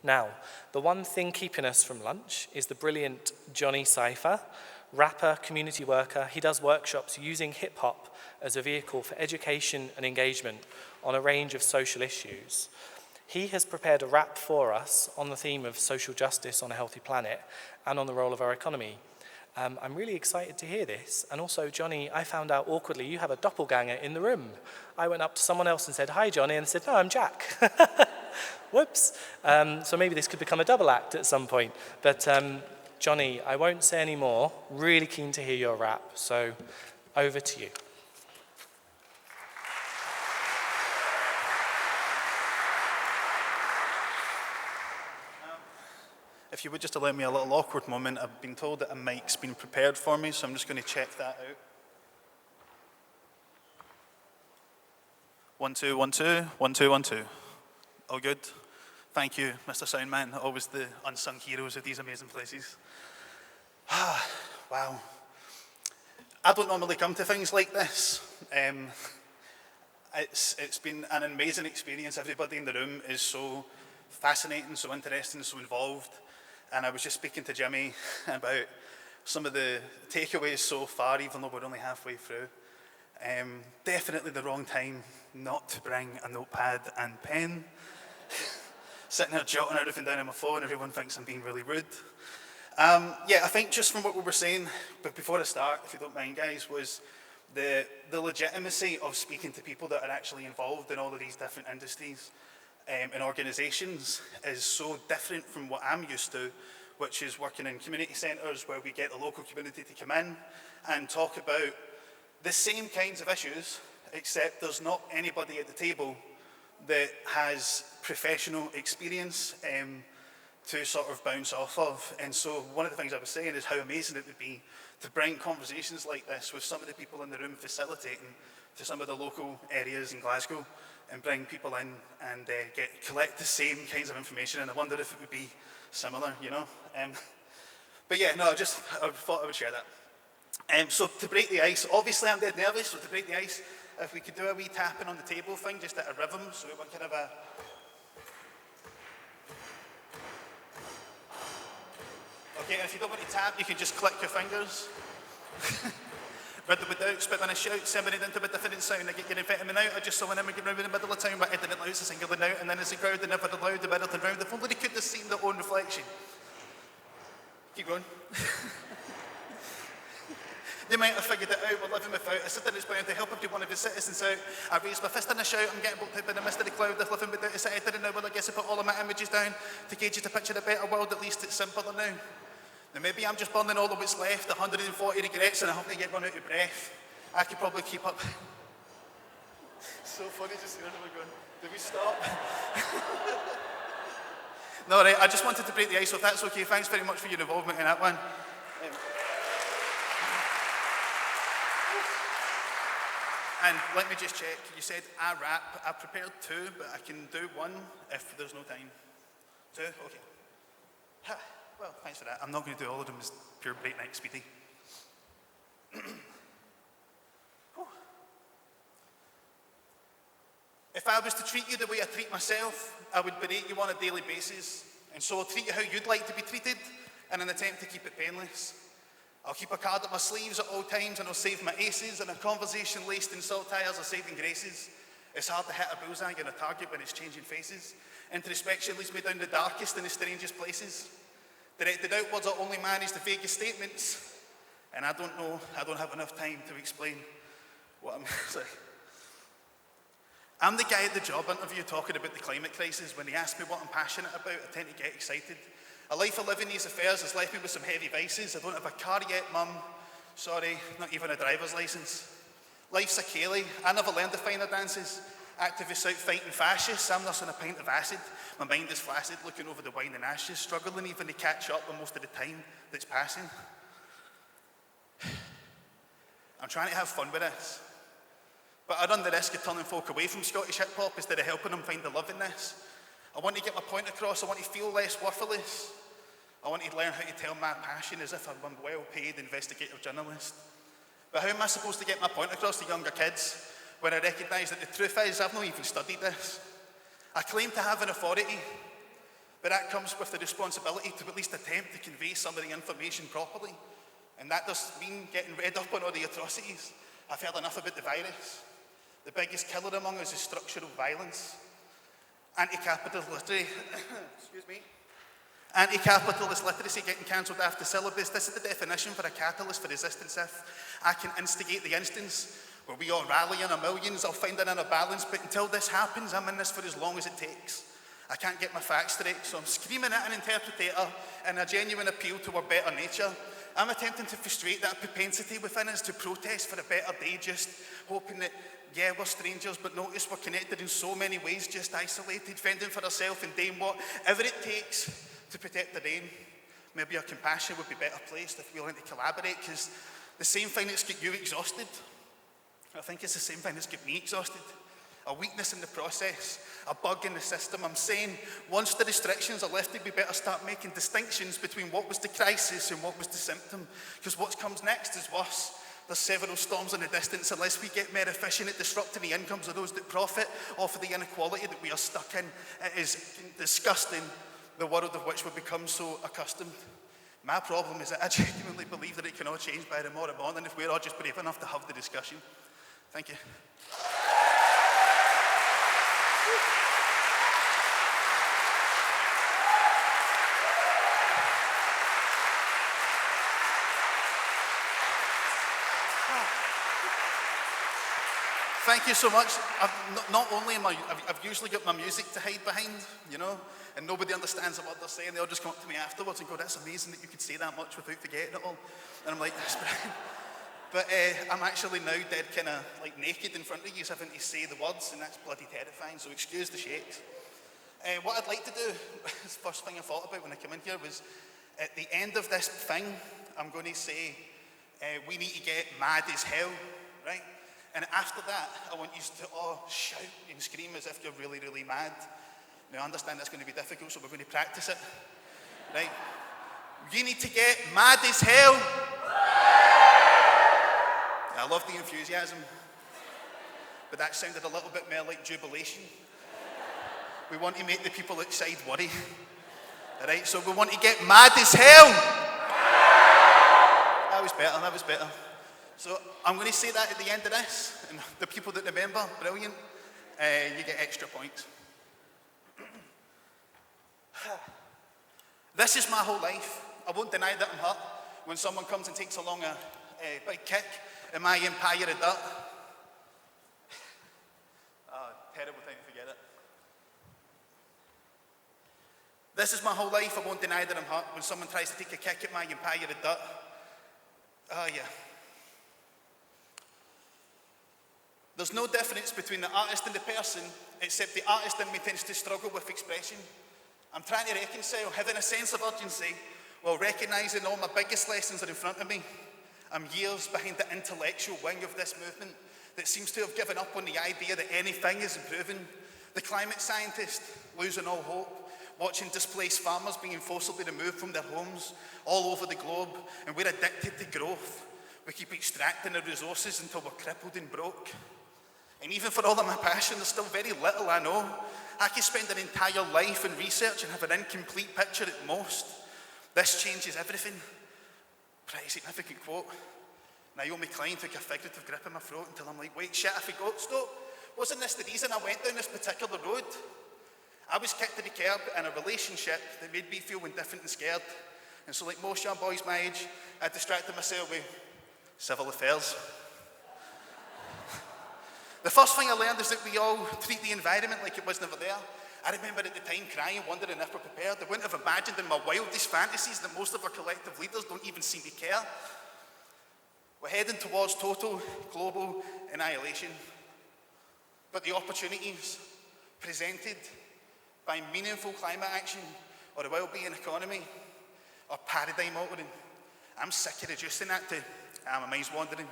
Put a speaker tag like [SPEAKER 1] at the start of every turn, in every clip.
[SPEAKER 1] Now, the one thing keeping us from lunch is the brilliant Johnny Cypher, rapper, community worker. He does workshops using hip-hop as a vehicle for education and engagement on a range of social issues. He has prepared a rap for us on the theme of social justice on a healthy planet and on the role of our economy. I'm really excited to hear this. And also, Johnny, I found out awkwardly you have a doppelganger in the room. I went up to someone else and said, "Hi, Johnny," and said, "No, I'm Jack." Whoops. So maybe this could become a double act at some point. But Johnny, I won't say any more. Really keen to hear your rap. So over to you.
[SPEAKER 2] If you would just allow me a little awkward moment, I've been told that a mic's been prepared for me, so I'm just going to check that out. 1, 2, 1, 2, 1, 2, 1, 2. All good? Thank you, Mr. Soundman, always the unsung heroes of these amazing places. Wow. I don't normally come to things like this. It's been an amazing experience. Everybody in the room is so fascinating, so interesting, so involved. And I was just speaking to Jimmy about some of the takeaways so far, even though we're only halfway through. Definitely the wrong time not to bring a notepad and pen. Sitting there jotting everything down on my phone, everyone thinks I'm being really rude. Yeah, I think just from what we were saying, but before I start, if you don't mind guys, was the legitimacy of speaking to people that are actually involved in all of these different industries and organisations is so different from what I'm used to, which is working in community centres where we get the local community to come in and talk about the same kinds of issues, except there's not anybody at the table that has professional experience to sort of bounce off of. And so one of the things I was saying is how amazing it would be to bring conversations like this with some of the people in the room facilitating to some of the local areas in Glasgow and bring people in and collect the same kinds of information. And I wonder if it would be similar, you know. But yeah, no, I thought I would share that. So to break the ice, obviously I'm dead nervous, so to break the ice, if we could do a wee tapping on the table thing, just at a rhythm, so we want kind of a... Okay, and if you don't want to tap, you can just click your fingers. With the without, spit on a shout, sending it into a different sound. I get your amphetamine out, I just saw an immigrant round in the middle of town, but I didn't loud, so singling out, and then as the crowd, they never allowed the middle to round. If only they could have seen their own reflection. Keep going. They might have figured it out, we're living without a city that's bound to help every one of its citizens out. I raised my fist in a shout, I'm getting booked out by the mist of the cloud, they're living without a city. I didn't know, well I guess I put all of my images down to gauge you to picture a better world, at least it's simpler now. Now maybe I'm just burning all of what's left, 140 regrets, and I hope I get run out of breath. I could probably keep up. So funny just hearing them going, did we stop? No, right, I just wanted to break the ice, so if that's okay, thanks very much for your involvement in that one. And let me just check, you said I rap, I've prepared 2, but I can do 1 if there's no time. 2? Okay. Well, thanks for that. I'm not going to do all of them as pure breakneck speedy. If I was to treat you the way I treat myself, I would berate you on a daily basis. And so I'll treat you how you'd like to be treated in an attempt to keep it painless. I'll keep a card up my sleeves at all times and I'll save my aces, and a conversation laced in saltires or saving graces. It's hard to hit a bullseye on a target when it's changing faces. Introspection leads me down the darkest and the strangest places. Directed outwards, I only manage the vaguest statements. And I don't have enough time to explain what I'm saying. I'm the guy at the job interview talking about the climate crisis. When they ask me what I'm passionate about, I tend to get excited. A life of living these affairs has left me with some heavy vices. I don't have a car yet, mum. Sorry, not even a driver's license. Life's a Cayley. I never learned the finer dances. Activists out fighting fascists. I'm nursing a pint of acid. My mind is flaccid, looking over the wine and ashes, struggling even to catch up with most of the time that's passing. I'm trying to have fun with this. But I run the risk of turning folk away from Scottish hip-hop instead of helping them find the love in this. I want to get my point across. I want to feel less worthless. I want to learn how to tell my passion as if I'm a well-paid investigative journalist. But how am I supposed to get my point across to younger kids when I recognise that the truth is I've not even studied this? I claim to have an authority, But that comes with the responsibility to at least attempt to convey some of the information properly. And that does mean getting read up on all the atrocities. I've heard enough about the virus. The biggest killer among us is structural violence. Anti-capitalist literacy, Anti-capitalist literacy getting cancelled after syllabus. This is the definition for a catalyst for resistance. If I can instigate the instance where we all rally in our millions, I'll find an inner balance, but until this happens, I'm in this for as long as it takes. I can't get my facts straight, so I'm screaming at an interpretator in a genuine appeal to our better nature. I'm attempting to frustrate that propensity within us to protest for a better day, just hoping that, yeah, we're strangers, but notice we're connected in so many ways, just isolated, fending for ourselves and doing whatever it takes to protect the rain. Maybe our compassion would be better placed if we learned to collaborate, because the same thing that's got you exhausted, I think it's the same thing that's got me exhausted. A weakness in the process, a bug in the system. I'm saying once the restrictions are lifted, we better start making distinctions between what was the crisis and what was the symptom, because what comes next is worse. There's several storms in the distance unless we get more efficient at disrupting the incomes of those that profit off of the inequality that we are stuck in. It is disgusting, the world of which we've become so accustomed. My problem is that I genuinely believe that it can all change by tomorrow morning if we're all just brave enough to have the discussion. Thank you. Thank you so much. Not only am I've usually got my music to hide behind, and nobody understands what they're saying. They all just come up to me afterwards and go, "That's amazing that you could say that much without forgetting it all." And I'm like, "That's brilliant." But I'm actually now dead kind of like naked in front of you, having to say the words, and that's bloody terrifying, so excuse the shakes. What I'd like to do, the first thing I thought about when I came in here was, at the end of this thing, I'm going to say, we need to get mad as hell, right? And after that, I want you to all shout and scream as if you're really, really mad. Now, I understand that's going to be difficult, so we're going to practice it, right? You need to get mad as hell. I love the enthusiasm, but that sounded a little bit more like jubilation. We want to make the people outside worry. All right, so we want to get mad as hell. That was better. So I'm going to say that at the end of this, and the people that remember, brilliant, you get extra points. This is my whole life. I won't deny that I'm hurt when someone comes and takes along a big kick in my empire of dirt. Terrible time to forget it. This is my whole life. I won't deny that I'm hurt when someone tries to take a kick at my empire of dirt. Yeah. There's no difference between the artist and the person, except the artist in me tends to struggle with expression. I'm trying to reconcile having a sense of urgency while recognising all my biggest lessons are in front of me. I'm years behind the intellectual wing of this movement that seems to have given up on the idea that anything is improving. The climate scientist losing all hope, watching displaced farmers being forcibly removed from their homes all over the globe, and we're addicted to growth. We keep extracting the resources until we're crippled and broke. And even for all of my passion, there's still very little I know. I could spend an entire life in research and have an incomplete picture at most. This changes everything. Pretty significant quote. Naomi Klein took a figurative grip in my throat until I'm like, wait, shit, I forgot, stop. Wasn't this the reason I went down this particular road? I was kicked to the curb in a relationship that made me feel indifferent and scared. And so like most young boys my age, I distracted myself with civil affairs. The first thing I learned is that we all treat the environment like it was never there. I remember at the time crying, wondering if we're prepared. I wouldn't have imagined in my wildest fantasies that most of our collective leaders don't even seem to care. We're heading towards total global annihilation. But the opportunities presented by meaningful climate action or a well-being economy are paradigm altering. I'm sick of reducing that to, my mind's wandering.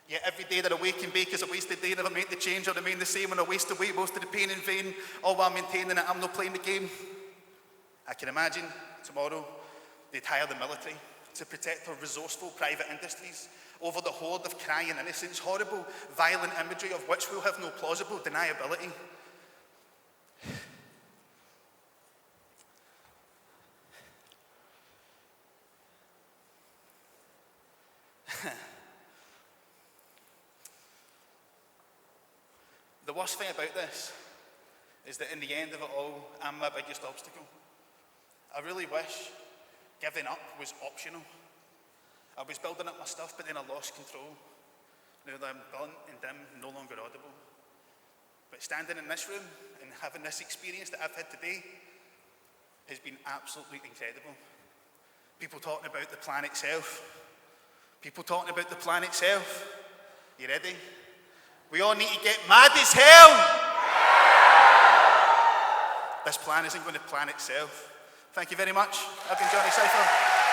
[SPEAKER 2] Yet every day that I wake and bake is a wasted day, never meant to change or remain the same, when I waste away most of the pain in vain, all while maintaining that I'm not playing the game. I can imagine tomorrow they'd hire the military to protect our resourceful private industries over the horde of crying innocents, horrible, violent imagery of which we'll have no plausible deniability. worst thing about this is that in the end of it all, I'm my biggest obstacle. I really wish giving up was optional. I was building up my stuff, but then I lost control. Now that I'm blunt and dim, no longer audible. But standing in this room and having this experience that I've had today has been absolutely incredible. People talking about the plan itself. People talking about the plan itself. You ready? We all need to get mad as hell. This plan isn't going to plan itself. Thank you very much. I've been Johnny Cypher.